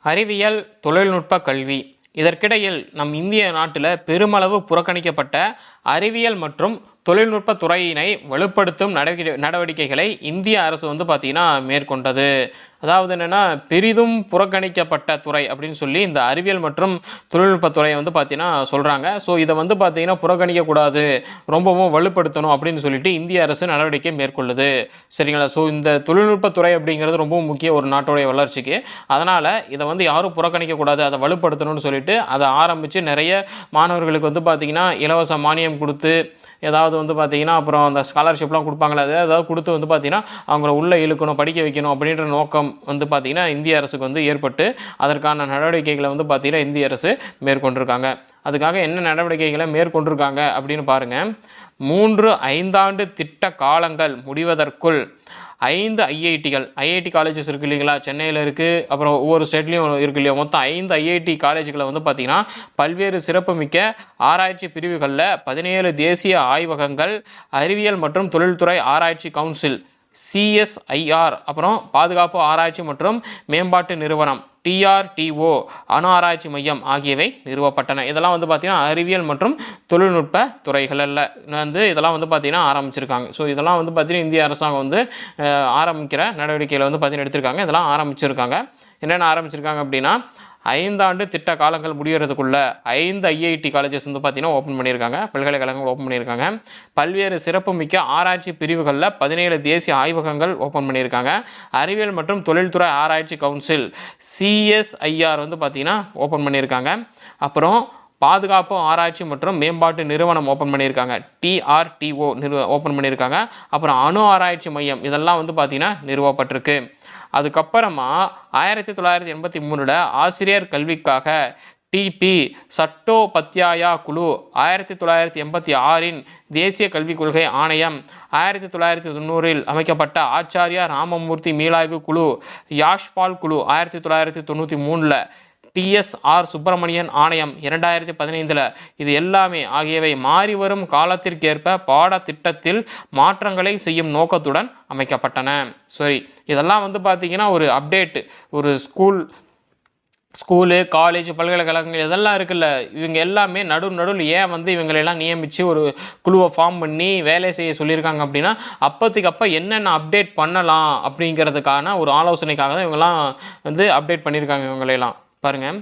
அறிவியல் தொழில்நுட்ப கல்வி இதற்கிடையில் நம் இந்திய நாட்டில் பெருமளவு புறக்கணிக்கப்பட்ட அறிவியல் மற்றும் தொழில்நுட்ப துறையினை வலுப்படுத்தும் நடவடிக்கைகளை இந்திய அரசு பார்த்தீங்கன்னா மேற்கொண்டது. அதாவது என்னென்னா, பெரிதும் புறக்கணிக்கப்பட்ட துறை அப்படின்னு சொல்லி இந்த அறிவியல் மற்றும் தொழில்நுட்பத்துறையை பார்த்தீங்கன்னா சொல்கிறாங்க. ஸோ இதை பார்த்தீங்கன்னா புறக்கணிக்கக்கூடாது, ரொம்பவும் வலுப்படுத்தணும் அப்படின்னு சொல்லிட்டு இந்திய அரசு நடவடிக்கை மேற்கொள்ளுது. சரிங்களா? ஸோ இந்த தொழில்நுட்பத்துறை அப்படிங்கிறது ரொம்பவும் முக்கிய ஒரு நாட்டுடைய வளர்ச்சிக்கு. அதனால் இதை யாரும் புறக்கணிக்கக்கூடாது, அதை வலுப்படுத்தணும்னு சொல்லிட்டு அதை ஆரம்பித்து நிறைய மாணவர்களுக்கு பார்த்தீங்கன்னா இலவச மானியம் கொடுத்து, ஏதாவது பார்த்தீங்கன்னா அப்புறம் அந்த ஸ்காலர்ஷிப்லாம் கொடுப்பாங்களே, ஏதாவது கொடுத்து பார்த்தீங்கன்னா அவங்கள உள்ளே இழுக்கணும், படிக்க வைக்கணும் அப்படின்ற நோக்கம் பார்த்தீங்கன்னா இந்திய அரசுக்கு ஏற்பட்டு அதற்கான நடவடிக்கைகளை பார்த்தீங்கன்னா இந்திய அரசு மேற்கொண்டிருக்காங்க. அதுக்காக என்ன நடவடிக்கைகளை மேற்கொண்டிருக்காங்க அப்படின்னு பாருங்கள். 3-5 ஆண்டு திட்ட காலங்கள் முடிவதற்குள் 5 ஐஐடி காலேஜஸ் இருக்குது இல்லைங்களா, சென்னையில் இருக்குது, அப்புறம் ஒவ்வொரு ஸ்டேட்லேயும் இருக்குது இல்லையா, மொத்தம் 5 ஐஐடி காலேஜுகளை பார்த்திங்கன்னா பல்வேறு சிறப்புமிக்க ஆராய்ச்சி பிரிவுகளில் 17 தேசிய ஆய்வகங்கள், அறிவியல் மற்றும் தொழில்துறை ஆராய்ச்சி கவுன்சில் CSIR, அப்புறம் பாதுகாப்பு ஆராய்ச்சி மற்றும் மேம்பாட்டு நிறுவனம் TRTO, அணு ஆராய்ச்சி மையம் ஆகியவை நிறுவப்பட்டன. இதெல்லாம் பார்த்திங்கன்னா அறிவியல் மற்றும் தொழில்நுட்ப துறைகளில் இதெல்லாம் பார்த்திங்கன்னா ஆரம்பிச்சிருக்காங்க. ஸோ இதெல்லாம் பார்த்திங்கன்னா இந்திய அரசாங்கம் ஆரம்பிக்கிற நடவடிக்கையில் பார்த்திங்கன்னா எடுத்திருக்காங்க. இதெல்லாம் ஆரம்பிச்சிருக்காங்க. என்னென்ன ஆரம்பிச்சிருக்காங்க அப்படின்னா, 5 ஆண்டு திட்ட காலங்கள் முடிகிறதுக்குள்ள 5 ஐஐடி காலேஜஸ் பார்த்திங்கன்னா ஓப்பன் பண்ணியிருக்காங்க, பல்கலைக்கழகங்கள் ஓப்பன் பண்ணியிருக்காங்க. பல்வேறு சிறப்புமிக்க ஆராய்ச்சி பிரிவுகளில் 17 தேசிய ஆய்வகங்கள் ஓப்பன் பண்ணியிருக்காங்க. அறிவியல் மற்றும் தொழில்துறை ஆராய்ச்சி கவுன்சில் CSIR பார்த்திங்கன்னா ஓப்பன் பண்ணியிருக்காங்க. அப்புறம் பாதுகாப்பு ஆராய்ச்சி மற்றும் மேம்பாட்டு நிறுவனம் ஓப்பன் பண்ணியிருக்காங்க, TRTO ஓப்பன் பண்ணியிருக்காங்க. அப்புறம் அணு ஆராய்ச்சி மையம் இதெல்லாம் பார்த்திங்கன்னா நிறுவப்பட்டிருக்கு. அதுக்கப்புறமா 1983 ஆசிரியர் கல்விக்காக TP சட்டோபத்யாயா குழு, 1986 தேசிய கல்விக் கொள்கை ஆணையம், 1990 அமைக்கப்பட்ட ஆச்சாரியா ராமமூர்த்தி மீளாய்வு குழு, யாஷ்பால் குழு 1993, TSR சுப்பிரமணியன் ஆணையம் 2015, இது எல்லாமே ஆகியவை மாறி வரும் காலத்திற்கேற்ப பாடத்திட்டத்தில் மாற்றங்களை செய்யும் நோக்கத்துடன் அமைக்கப்பட்டன. சரி, இதெல்லாம் பார்த்திங்கன்னா ஒரு அப்டேட், ஒரு ஸ்கூலு, காலேஜ், பல்கலைக்கழகங்கள் இதெல்லாம் இருக்குல்ல, இவங்க எல்லாமே நடுவில் ஏன் இவங்களெல்லாம் நியமித்து ஒரு குழுவை ஃபார்ம் பண்ணி வேலை செய்ய சொல்லியிருக்காங்க அப்படின்னா, அப்போதைக்கு அப்போ என்னென்ன அப்டேட் பண்ணலாம் அப்படிங்கிறதுக்கான ஒரு ஆலோசனைக்காக தான் இவங்கெல்லாம் அப்டேட் பண்ணியிருக்காங்க. இவங்களெல்லாம் பாருங்கள்.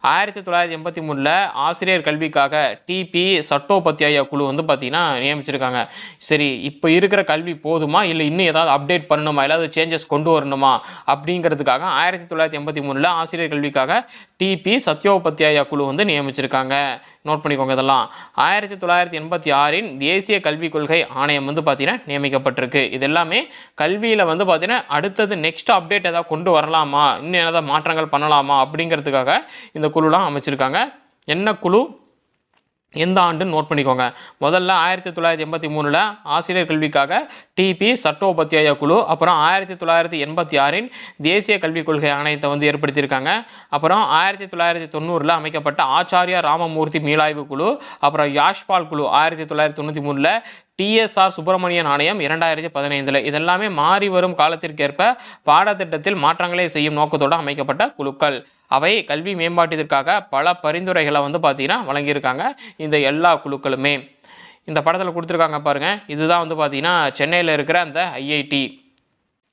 1983 ஆசிரியர் கல்விக்காக TP சட்டோபத்யாயா குழு பார்த்திங்கன்னா நியமிச்சிருக்காங்க. சரி, இப்போ இருக்கிற கல்வி போதுமா, இல்லை இன்னும் ஏதாவது அப்டேட் பண்ணணுமா, ஏதாவது சேஞ்சஸ் கொண்டு வரணுமா அப்படிங்கிறதுக்காக 1983 ஆசிரியர் கல்விக்காக TP சத்யோபத்யாயா குழு நியமிச்சிருக்காங்க. நோட் பண்ணிக்கோங்க இதெல்லாம். 1986 தேசிய கல்விக் கொள்கை ஆணையம் பார்த்திங்கன்னா நியமிக்கப்பட்டிருக்கு. இது எல்லாமே கல்வியில் பார்த்திங்கன்னா அடுத்தது நெக்ஸ்ட் அப்டேட் ஏதாவது கொண்டு வரலாமா, இன்னும் ஏதாவது மாற்றங்கள் பண்ணலாமா அப்படிங்கிறதுக்காக இந்த குழுலாம் அமைச்சிருக்காங்க. என்ன குழு, எந்த ஆண்டுன்னு நோட் பண்ணிக்கோங்க. முதல்ல 1983 ஆசிரியர் கல்விக்காக TP சட்டோபத்யாயா குழு, அப்புறம் 1986 தேசிய கல்விக் கொள்கை ஆணையத்தை ஏற்படுத்தியிருக்காங்க. அப்புறம் 1990 அமைக்கப்பட்ட ஆச்சாரியா ராமமூர்த்தி மீளாய்வு குழு, அப்புறம் யாஷ்பால் குழு 1993, TSR சுப்பிரமணியன் ஆணையம் 2015. இதெல்லாமே மாறி வரும் காலத்திற்கேற்ப பாடத்திட்டத்தில் மாற்றங்களை செய்யும் நோக்கத்தோடு அமைக்கப்பட்ட குழுக்கள். அவை கல்வி மேம்பாட்டிற்காக பல பரிந்துரைகளை பார்த்திங்கன்னா வழங்கியிருக்காங்க இந்த எல்லா குழுக்களுமே. இந்த படத்தில் கொடுத்துருக்காங்க பாருங்கள். இதுதான் பார்த்திங்கன்னா சென்னையில் இருக்கிற அந்த ஐஐடி.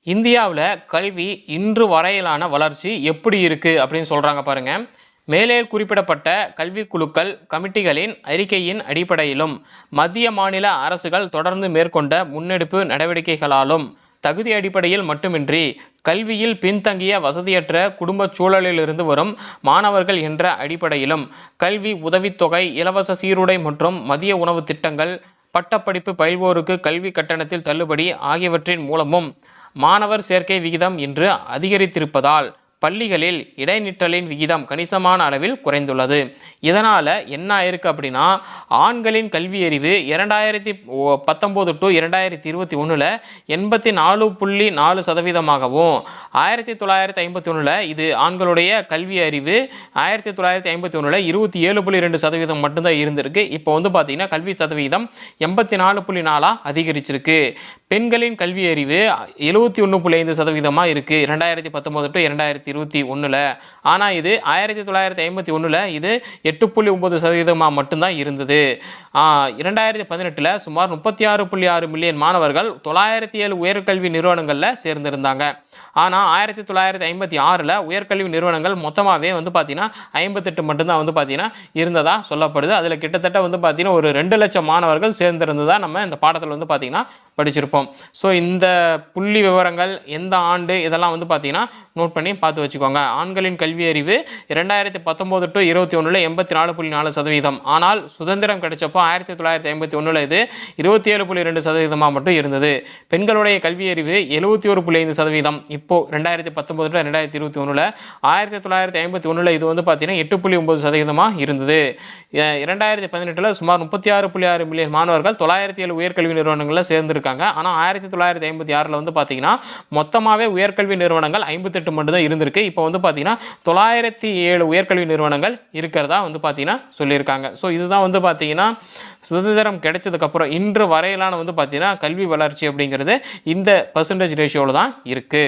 இந்தியாவில் கல்வி இன்று வரையிலான வளர்ச்சி எப்படி இருக்குது அப்படின்னு சொல்கிறாங்க பாருங்கள். மேலே குறிப்பிடப்பட்ட கல்விக்குழுக்கள் கமிட்டிகளின் அறிக்கையின் அடிப்படையிலும் மத்திய மாநில அரசுகள் தொடர்ந்து மேற்கொண்ட முன்னெடுப்பு நடவடிக்கைகளாலும் தகுதி அடிப்படையில் மட்டுமின்றி கல்வியில் பின்தங்கிய வசதியற்ற குடும்ப சூழலிலிருந்து வரும் மாணவர்கள் என்ற அடிப்படையிலும் கல்வி உதவித்தொகை, இலவச சீருடை மற்றும் மதிய உணவு திட்டங்கள், பட்டப்படிப்பு பயில்வோருக்கு கல்வி கட்டணத்தில் தள்ளுபடி ஆகியவற்றின் மூலமும் மாணவர் சேர்க்கை விகிதம் இன்று அதிகரித்திருப்பதால் பள்ளிகளில் இடைநிற்றலின் விகிதம் கணிசமான அளவில் குறைந்துள்ளது. இதனால் என்ன ஆயிருக்கு அப்படின்னா, ஆண்களின் கல்வி அறிவு 2019 to 2021 84.4%, 1951 இது ஆண்களுடைய கல்வி அறிவு 1951 27.2% மட்டும்தான் இருந்திருக்கு. இப்போ பார்த்தீங்கன்னா கல்வி சதவீதம் 84.4 அதிகரிச்சிருக்கு. பெண்களின் கல்வி அறிவு 71.5% இருக்குது 2019 டு 2021. ஆனால் இது 1951 இது 8.9% மட்டும்தான் இருந்தது. 2018 சுமார் 36.6 மில்லியன் மாணவர்கள் 907 உயர்கல்வி நிறுவனங்களில் சேர்ந்திருந்தாங்க. ஆனால் 1956 உயர்கல்வி நிறுவனங்கள் மொத்தமாகவே பார்த்தீங்கன்னா 58 மட்டும்தான் பார்த்தீங்கன்னா இருந்ததா சொல்லப்படுது. அதில் கிட்டத்தட்ட பார்த்தீங்கன்னா ஒரு 2 லட்சம் மாணவர்கள் சேர்ந்திருந்ததா நம்ம இந்த பாடத்தில் பார்த்தீங்கன்னா படிச்சிருப்போம். ஸோ இந்த புள்ளி விவரங்கள் எந்த ஆண்டு இதெல்லாம் பார்த்தீங்கன்னா நோட் பண்ணி பார்த்து வச்சுக்கோங்க. ஆண்களின் கல்வி அறிவு 2019 டு 2021 84.4%. ஆனால் சுதந்திரம் கிடைச்சப்போ 1951 இது 27.2% மட்டும் இருந்தது. பெண்களுடைய கல்வி அறிவு 71.5%. இப்போ 2019 டு 2021 1951 இது பார்த்தீங்கன்னா 8.9% இருந்தது. 2018 சுமார் 36.6 மில்லியன் மாணவர்கள் 907 உயர்கல்வி நிறுவனங்களில் சேர்ந்திருக்காங்க. ஆனால் 1956 பார்த்தீங்கன்னா மொத்தமாகவே உயர்கல்வி நிறுவனங்கள் 58 மட்டும் தான் இருந்திருக்கு. இப்போ பார்த்தீங்கன்னா 907 உயர்கல்வி நிறுவனங்கள் இருக்கிறதா பார்த்தீங்கன்னா சொல்லியிருக்காங்க. ஸோ இதுதான் பார்த்தீங்கன்னா சுதந்திரம் கிடைச்சதுக்கப்புறம் இன்று வரையிலான பார்த்தீங்கன்னா கல்வி வளர்ச்சி அப்படிங்கிறது இந்த பர்சன்டேஜ் ரேஷியோவில் தான் இருக்குது.